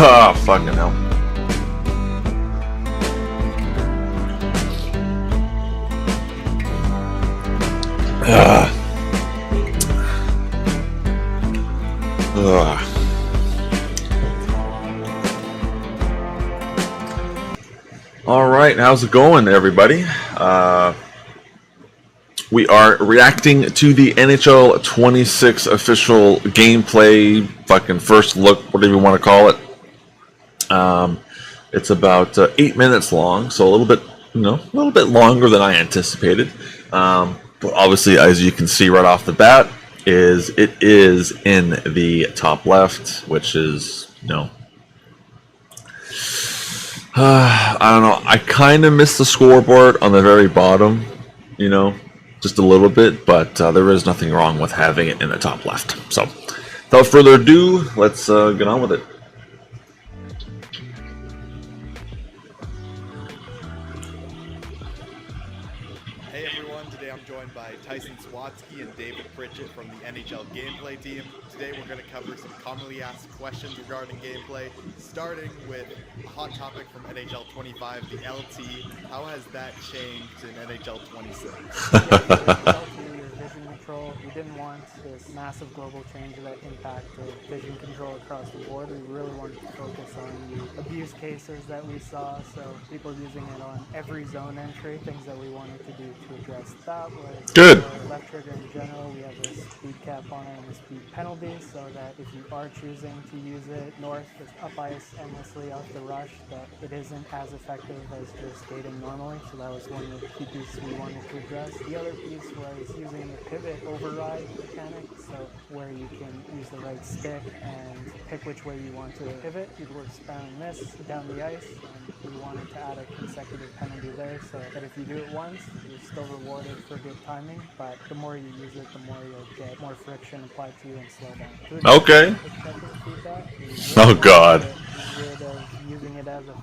Oh, fucking hell. Ugh. Ugh. All right, how's it going, everybody? We are reacting to the NHL 26 official gameplay, fucking first look, whatever you want to call it. It's about 8 minutes long, so a little bit, a little bit longer than I anticipated. But obviously, as you can see right off the bat, it is in the top left, which is, I don't know. I kind of missed the scoreboard on the very bottom, just a little bit, but there is nothing wrong with having it in the top left. So, without further ado, let's get on with it. Hey everyone, today I'm joined by Tyson Swatsky and David Pritchett from the NHL Gameplay team. Today we're going to cover some commonly asked questions regarding gameplay, starting with a hot topic from NHL 25, the LT. How has that changed in NHL 26? Vision control. We didn't want this massive global change that impacted vision control across the board. We really wanted to focus on the abuse cases that we saw, so people using it on every zone entry, things that we wanted to do to address that was Good. Left trigger in general. We have a speed cap on it and a speed penalty, so that if you are choosing to use it north, just up ice endlessly off the rush, that it isn't as effective as just skating normally. So that was one of the key pieces we wanted to address. The other piece was using the pivot override mechanic, so where you can use the right stick and pick which way you want to pivot. You'd work spamming this down the ice, and we wanted to add a consecutive penalty there, so that if you do it once, you're still rewarded for good timing, but the more you use it, the more you'll get more friction applied to you and slow down. Okay. Feedback, Oh, God. Rid of using it as a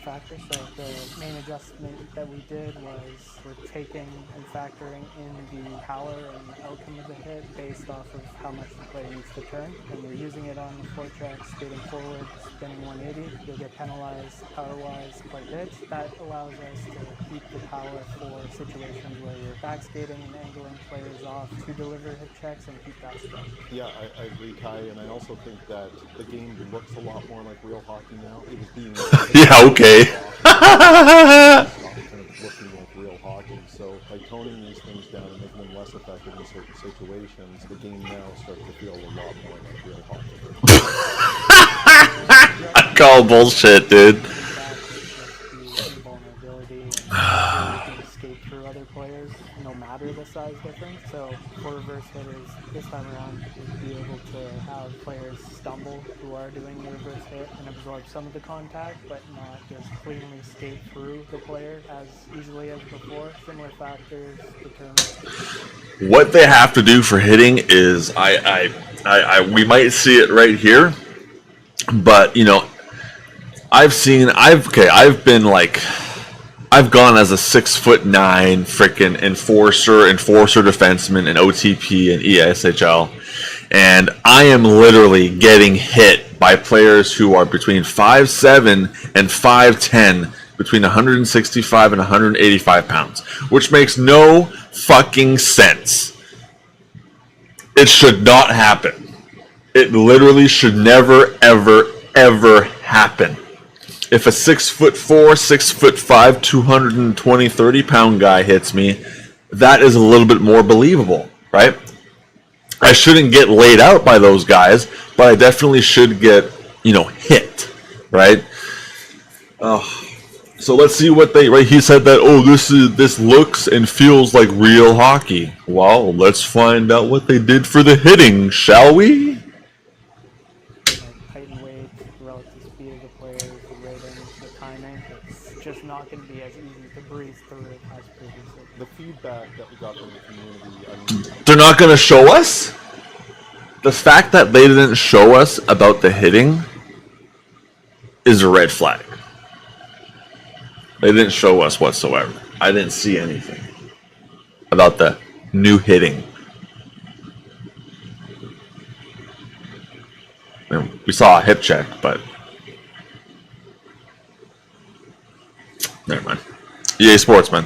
factor. So the main adjustment that we did was we're taking and factoring in the power and the outcome of the hit based off of how much the player needs to turn. When you're using it on the forecheck, skating forward, spinning 180, you'll get penalized power-wise quite a bit. That allows us to keep the power for situations where you're back skating and angling players off to deliver hit checks and keep that strong. Yeah, I agree, Kai, and I also think that the game looks a lot more like real hockey now. It was being Yeah, okay. kind of looking like real hockey. So by toning these things down and making them less effective in certain situations, the game now starts to feel a lot more like real hockey. I call bullshit, dude. Vulnerability and escape through other players, no matter the size difference. So for reverse hitters, this time around, we'd be able to have players stumble who are doing the reverse hit and absorb some of the contact, but not just cleanly skate through the player as easily as before. Similar factors determine. What they have to do for hitting is, we might see it right here, but I've gone as a 6'9" freaking enforcer defenseman in OTP and ESHL, and I am literally getting hit by players who are between 5'7" and 5'10", between 165 and 185 pounds, which makes no fucking sense. It should not happen. It literally should never, ever, ever happen. If a 6'4", 6'5", 220, 30-pound guy hits me, that is a little bit more believable, right? I shouldn't get laid out by those guys, but I definitely should get, hit, right? So let's see what he said that, this looks and feels like real hockey. Well, let's find out what they did for the hitting, shall we? Height and weight, the relative speed of the players, the rating, the timing. It's just not going to be as easy to breeze through it as previously. The feedback that we got from the community, They're not going to show us? The fact that they didn't show us about the hitting is a red flag. They didn't show us whatsoever. I didn't see anything about the new hitting. We saw a hip check, but never mind. EA Sports, man.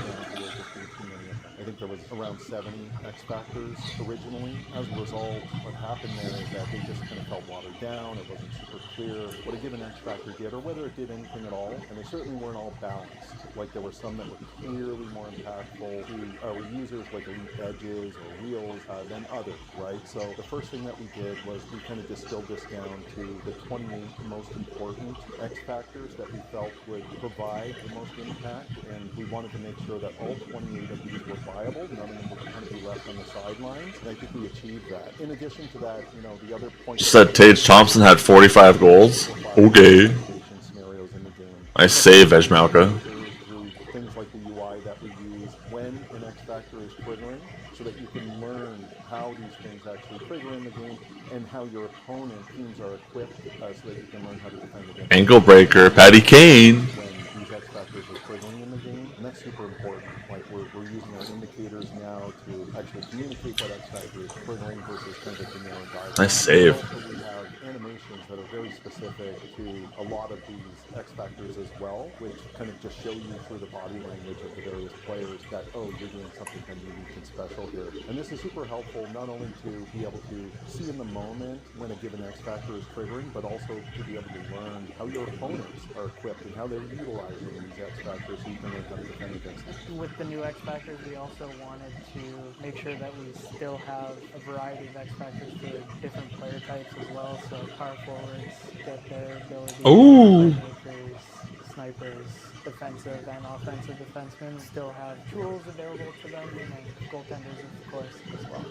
I think there was around 70 X Factors originally. As a result, what happened there is that they just kind of felt watered down. It wasn't super clear what a given X Factor did, or whether it did anything at all. And they certainly weren't all balanced. Like there were some that were clearly more impactful to our users, like Elite Edges or Wheels, than others, right? So the first thing that we did was we kind of distilled this down to the 28 most important X Factors that we felt would provide the most impact, and we wanted to make sure that all 28 of these were viable. None of them were going to be left on the sidelines, and I think we achieved that. In addition to that, the other point Said Tage Thompson had 45 goals. Okay. scenarios in the game. I save Vejmalka. Through things like the UI that we use when an X Factor is triggering, so that you can learn how these things actually trigger in the game and how your opponent teams are equipped so that you can learn how to defend against Ankle breaker, Patty Kane. when these X Factors are triggering in the game, and that's super important. Like we're using our indicators now to actually communicate what X Factor is triggering versus kind of a generic guideline. Nice save. Also, we have animations that are very specific to a lot of these X Factors as well, which kind of just show you through the body language of the various players that, oh, you're doing something kind of unique and special here. And this is super helpful not only to be able to see in the moment when a given X Factor is triggering, but also to be able to learn how your opponents are equipped and how they're utilizing these X Factors so you can learn how to defend against them. With the new X Factors, we also wanted to make sure that we still have a variety of X Factors for different player types as well. So power forwards get their ability. Ooh. Playmakers, snipers, defensive and offensive defensemen still have tools available to them, and goaltenders, of course, as well.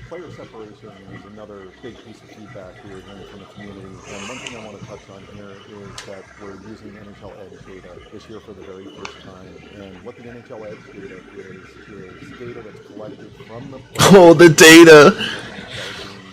Player separation is another big piece of feedback we were hearing from the community. And one thing I want to touch on here is that we're using NHL Edge data this year for the very first time. And what the NHL Edge data is data that's collected from the Oh, the data.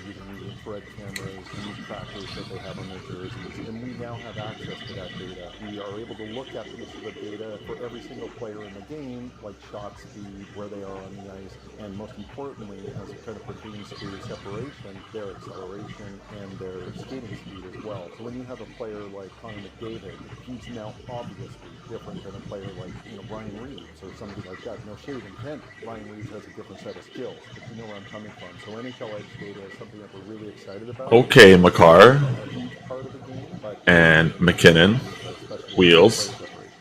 using infrared cameras and these trackers that they have on their jerseys. And we now have access to that data. We are able to look at pieces of data for every single player in the game, like shot speed, where they are on the ice, and most importantly, as it kind of pertains to separation, their acceleration and their skating speed as well. So when you have a player like Connor McDavid, he's now obviously different than a player like Ryan Reeves or somebody like that. No shade intent, Ryan Reeves has a different set of skills, but you know where I'm coming from. So NHL Edge data is something that we're really excited about. Okay, Makar A huge part of the game, but and McKinnon. Wheels.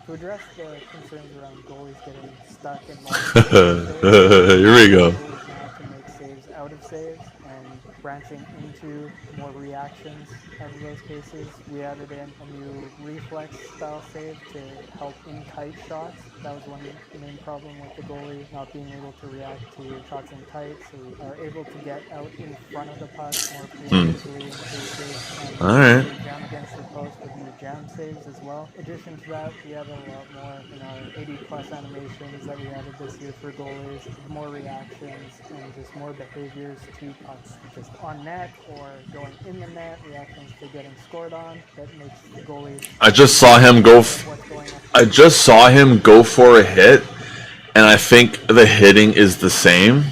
To address the concerns around goalies getting stuck in multiple Here we go. now to make saves out of saves and branching into more reactions out of those cases. We added in a new reflex style save to help in tight shots. That was one main problem with the goalie not being able to react to shots in tight, so we are able to get out in front of the puck more preemptively in cases and Alright. jam against the post with new jam saves as well. In addition to that, we added a lot more in our 80 plus animations that we added this year for goalies, more reactions and just more behaviors to pucks just on net or going in the net, reactions to getting scored on that makes the goalies I just saw him go. what's going on. I just saw him go for a hit, and I think the hitting is the same.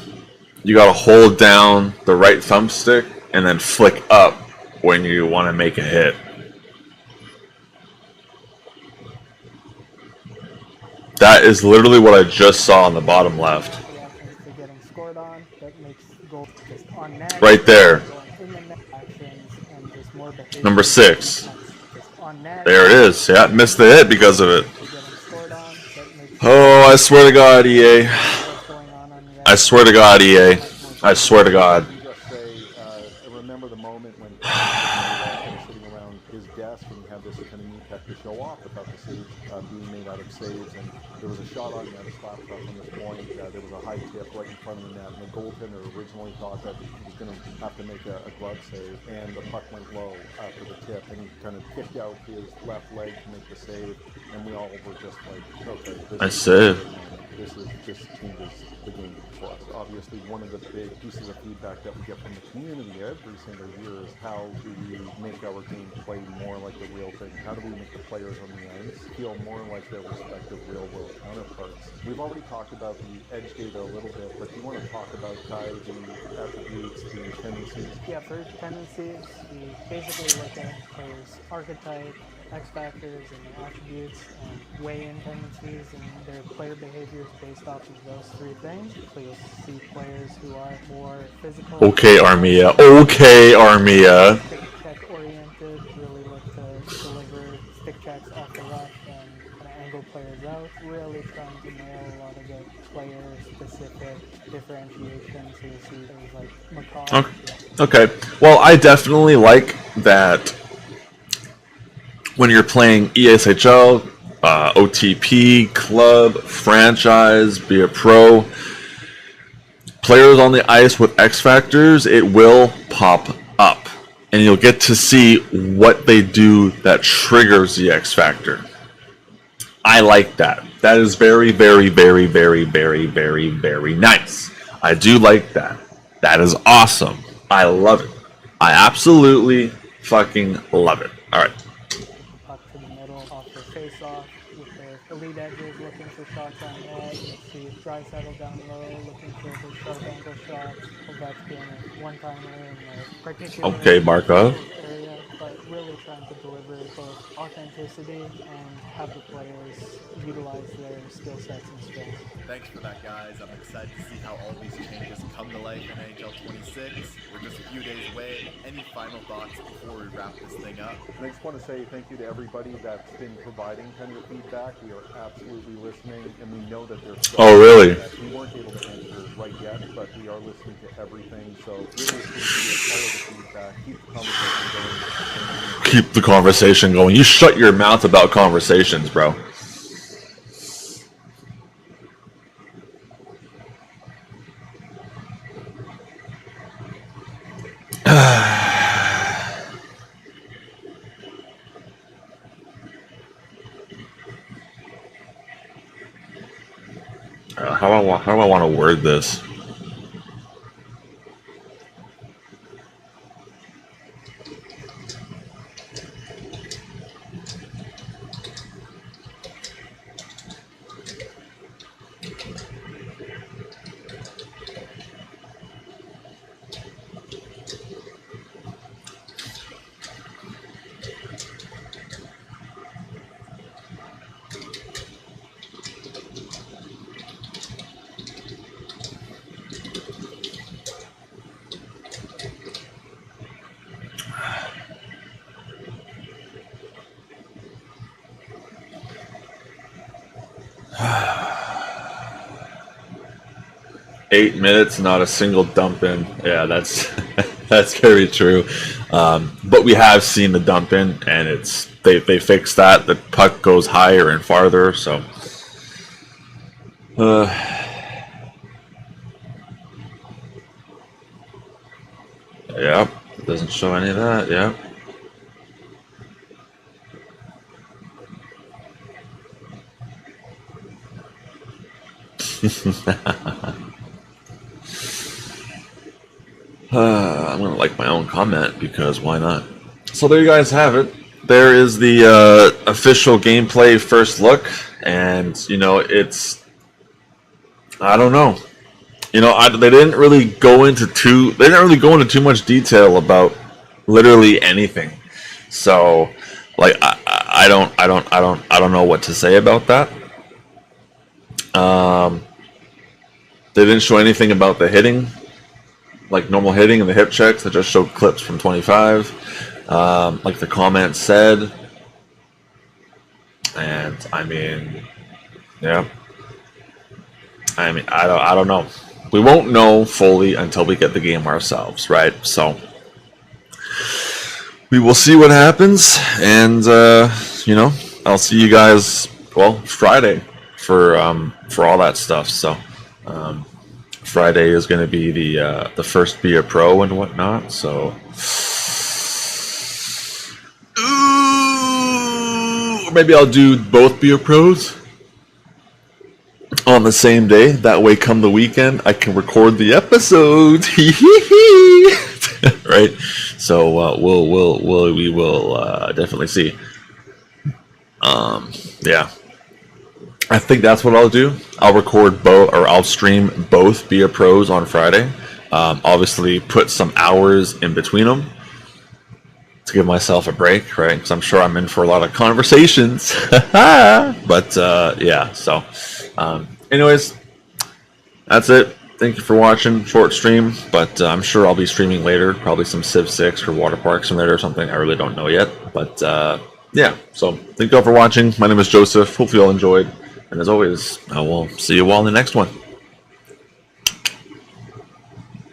You gotta hold down the right thumbstick and then flick up when you want to make a hit. That is literally what I just saw on the bottom left. Reactions to getting scored on that makes goals just on net. Right there. Going in the net actions and just more behaviors Number 6. just on net. There it is. Yeah, missed the hit because of it. Getting scored on that makes Oh, I swear to God, EA. what's going on the I swear to God, EA. I swear to God. Let me just say, I remember the moment when kind of sitting around his desk and he had this kind of neat tech to show off about the saves being made out of saves, and there was a shot on the slap shot from this point. There was a high tip right in front of the net, and the goaltender originally thought that he was going to have to make a glove save, and the puck went low after the tip, and he kind of kicked out his left leg to make the save, and we all were just like, okay, this changes the game for us. Obviously, one of the big pieces of feedback that we get from the community every single year is how do we make our game play more like the real thing? How do we make the players on the ice feel more like their respective real-world counterparts. We've already talked about the edge data a little bit, but do you want to talk about, Kai, the attributes, the tendencies? Yeah, for tendencies, we basically look at players' archetype, X factors, and their attributes, and weigh in tendencies and their player behaviors based off of those three things. So you'll see players who are more physical. Okay, Armia. Okay, Armia. Stick check oriented, really look to deliver stick checks off the rush and kind of angle players out. Really trying to nail a lot of the player specific differentiation. So you see things like Macaw. Okay. Well, I definitely like that when you're playing ESHL, OTP, club, franchise, be a pro, players on the ice with X factors, it will pop up. And you'll get to see what they do that triggers the X factor. I like that. That is very, very, very, very, very, very, very nice. I do like that. That is awesome. I love it. I absolutely fucking love it. All right. Up to the middle, off the face-off, with the elite edges looking for shots on net. You see Draisaitl down low, looking for the sharp angle shots. Ovechkin, a one-timer in the particular Okay, Markov. area, but really trying to deliver both authenticity and have the players utilize their skill sets and strengths. Thanks for that, guys. I'm excited to see how all these changes come to life in NHL 26. We're just a few days away. Any final thoughts before we wrap this thing up? And I just want to say thank you to everybody that's been providing kind of feedback. We are absolutely listening, and we know that there's Oh, really? that we weren't able to answer right yet, but we are listening to everything. So really appreciate all of the feedback. Keep the conversation going. Keep the conversation going. You shut your mouth about conversations, bro. How do I want to word this? Eight minutes, not a single dump in. Yeah, that's that's very true. But we have seen the dump in, and they fixed that. The puck goes higher and farther. So, yeah, it doesn't show any of that. Yeah. I'm gonna like my own comment because why not? So there you guys have it. There is the official gameplay first look, and it's I don't know. They didn't really go into too much detail about literally anything. So like I don't know what to say about that. They didn't show anything about the hitting, like normal hitting and the hip checks. They just showed clips from 25, like the comment said. And I mean, yeah. I mean, I don't know. We won't know fully until we get the game ourselves, right? So we will see what happens, and I'll see you guys Friday for all that stuff. So Friday is going to be the first Be a Pro and whatnot. So maybe I'll do both Be a Pros on the same day. That way, come the weekend, I can record the episode. Right? So we will definitely see. yeah. I think that's what I'll do. I'll record both, or I'll stream both Be a Pros on Friday. Obviously, put some hours in between them to give myself a break, right? Because I'm sure I'm in for a lot of conversations. But yeah, so anyways, that's it. Thank you for watching. Short stream, but I'm sure I'll be streaming later. Probably some Civ 6 or Water Park Simulator or something. I really don't know yet. But yeah, so thank you all for watching. My name is Joseph. Hopefully you all enjoyed. And as always, I will see you all in the next one.